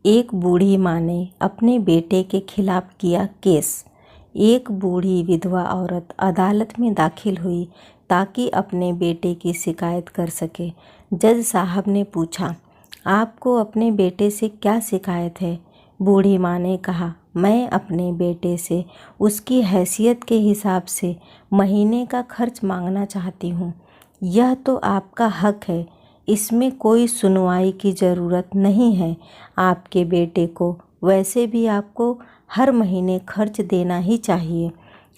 एक बूढ़ी माँ ने अपने बेटे के खिलाफ किया केस। एक बूढ़ी विधवा औरत अदालत में दाखिल हुई ताकि अपने बेटे की शिकायत कर सके। जज साहब ने पूछा, आपको अपने बेटे से क्या शिकायत है? बूढ़ी माँ ने कहा, मैं अपने बेटे से उसकी हैसियत के हिसाब से महीने का खर्च मांगना चाहती हूँ। यह तो आपका हक है, इसमें कोई सुनवाई की ज़रूरत नहीं है। आपके बेटे को वैसे भी आपको हर महीने खर्च देना ही चाहिए।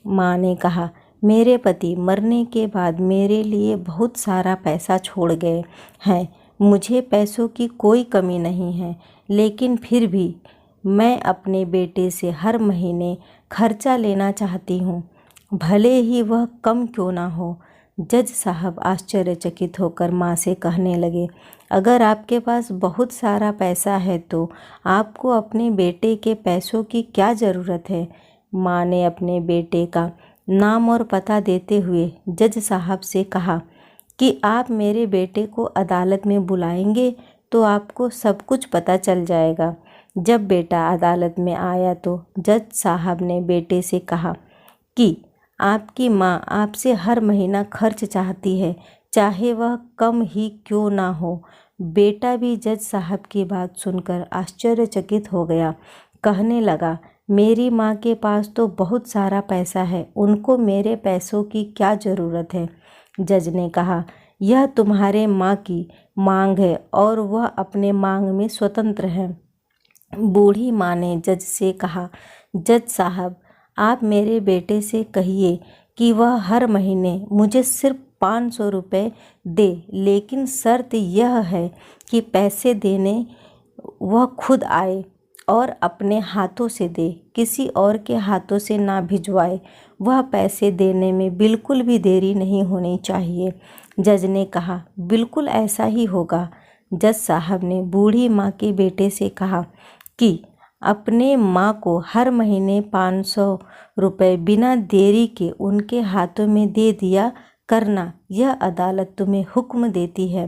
माँ ने कहा, मेरे पति मरने के बाद मेरे लिए बहुत सारा पैसा छोड़ गए हैं। मुझे पैसों की कोई कमी नहीं है, लेकिन फिर भी मैं अपने बेटे से हर महीने खर्चा लेना चाहती हूँ, भले ही वह कम क्यों ना हो। जज साहब आश्चर्यचकित होकर माँ से कहने लगे, अगर आपके पास बहुत सारा पैसा है तो आपको अपने बेटे के पैसों की क्या ज़रूरत है? माँ ने अपने बेटे का नाम और पता देते हुए जज साहब से कहा कि आप मेरे बेटे को अदालत में बुलाएंगे तो आपको सब कुछ पता चल जाएगा। जब बेटा अदालत में आया तो जज साहब ने बेटे से कहा कि आपकी माँ आपसे हर महीना खर्च चाहती है, चाहे वह कम ही क्यों ना हो। बेटा भी जज साहब की बात सुनकर आश्चर्यचकित हो गया। कहने लगा, मेरी माँ के पास तो बहुत सारा पैसा है, उनको मेरे पैसों की क्या ज़रूरत है? जज ने कहा, यह तुम्हारे माँ की मांग है और वह अपने मांग में स्वतंत्र है। बूढ़ी माँ ने जज से कहा, जज साहब, आप मेरे बेटे से कहिए कि वह हर महीने मुझे सिर्फ 500 रुपये दे, लेकिन शर्त यह है कि पैसे देने वह खुद आए और अपने हाथों से दे, किसी और के हाथों से ना भिजवाए। वह पैसे देने में बिल्कुल भी देरी नहीं होनी चाहिए। जज ने कहा, बिल्कुल ऐसा ही होगा। जज साहब ने बूढ़ी माँ के बेटे से कहा कि अपने माँ को हर महीने 500 रुपये बिना देरी के उनके हाथों में दे दिया करना, यह अदालत तुम्हें हुक्म देती है।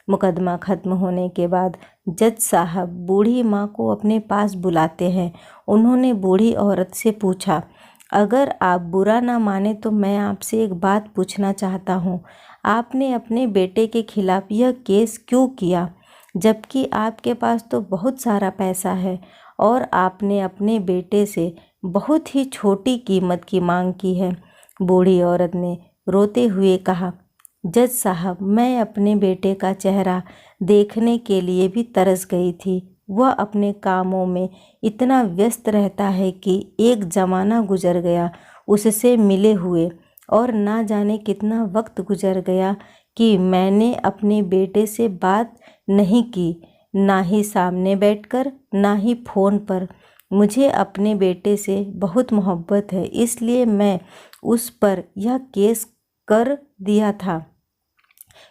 मुकदमा खत्म होने के बाद जज साहब बूढ़ी माँ को अपने पास बुलाते हैं। उन्होंने बूढ़ी औरत से पूछा, अगर आप बुरा ना माने तो मैं आपसे एक बात पूछना चाहता हूँ। आपने अपने बेटे के खिलाफ यह केस क्यों किया, जबकि आपके पास तो बहुत सारा पैसा है और आपने अपने बेटे से बहुत ही छोटी कीमत की मांग की है? बूढ़ी औरत ने रोते हुए कहा, जज साहब, मैं अपने बेटे का चेहरा देखने के लिए भी तरस गई थी। वह अपने कामों में इतना व्यस्त रहता है कि एक ज़माना गुजर गया उससे मिले हुए, और ना जाने कितना वक्त गुजर गया कि मैंने अपने बेटे से बात नहीं की, ना ही सामने बैठकर, ना ही फ़ोन पर। मुझे अपने बेटे से बहुत मोहब्बत है, इसलिए मैं उस पर यह केस कर दिया था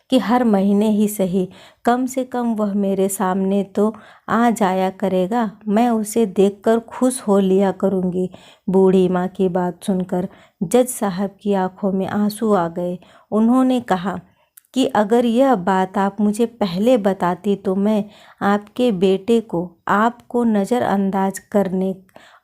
कि हर महीने ही सही, कम से कम वह मेरे सामने तो आ जाया करेगा, मैं उसे देखकर खुश हो लिया करूँगी। बूढ़ी माँ की बात सुनकर जज साहब की आंखों में आंसू आ गए। उन्होंने कहा कि अगर यह बात आप मुझे पहले बताती तो मैं आपके बेटे को आपको नज़रअंदाज करने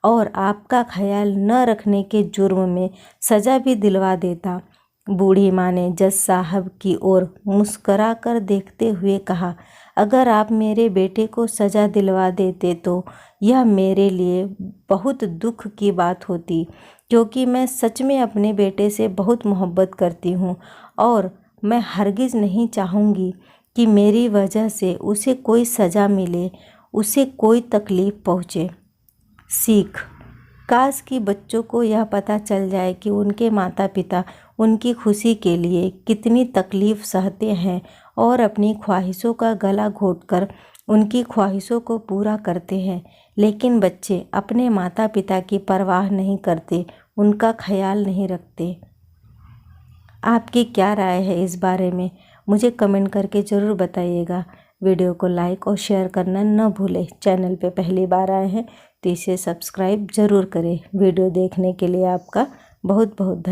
और आपका ख्याल न रखने के जुर्म में सज़ा भी दिलवा देता। बूढ़ी माँ ने जज साहब की ओर मुस्करा कर देखते हुए कहा, अगर आप मेरे बेटे को सज़ा दिलवा देते तो यह मेरे लिए बहुत दुख की बात होती, क्योंकि मैं सच में अपने बेटे से बहुत मोहब्बत करती हूँ और मैं हरगिज़ नहीं चाहूँगी कि मेरी वजह से उसे कोई सज़ा मिले, उसे कोई तकलीफ़ पहुँचे। सीख, काश कि बच्चों को यह पता चल जाए कि उनके माता पिता उनकी खुशी के लिए कितनी तकलीफ़ सहते हैं और अपनी ख्वाहिशों का गला घोंटकर उनकी ख्वाहिशों को पूरा करते हैं, लेकिन बच्चे अपने माता पिता की परवाह नहीं करते, उनका ख्याल नहीं रखते। आपकी क्या राय है इस बारे में? मुझे कमेंट करके ज़रूर बताइएगा। वीडियो को लाइक और शेयर करना न भूलें। चैनल पे पहली बार आए हैं तो इसे सब्सक्राइब ज़रूर करें। वीडियो देखने के लिए आपका बहुत बहुत धन्यवाद।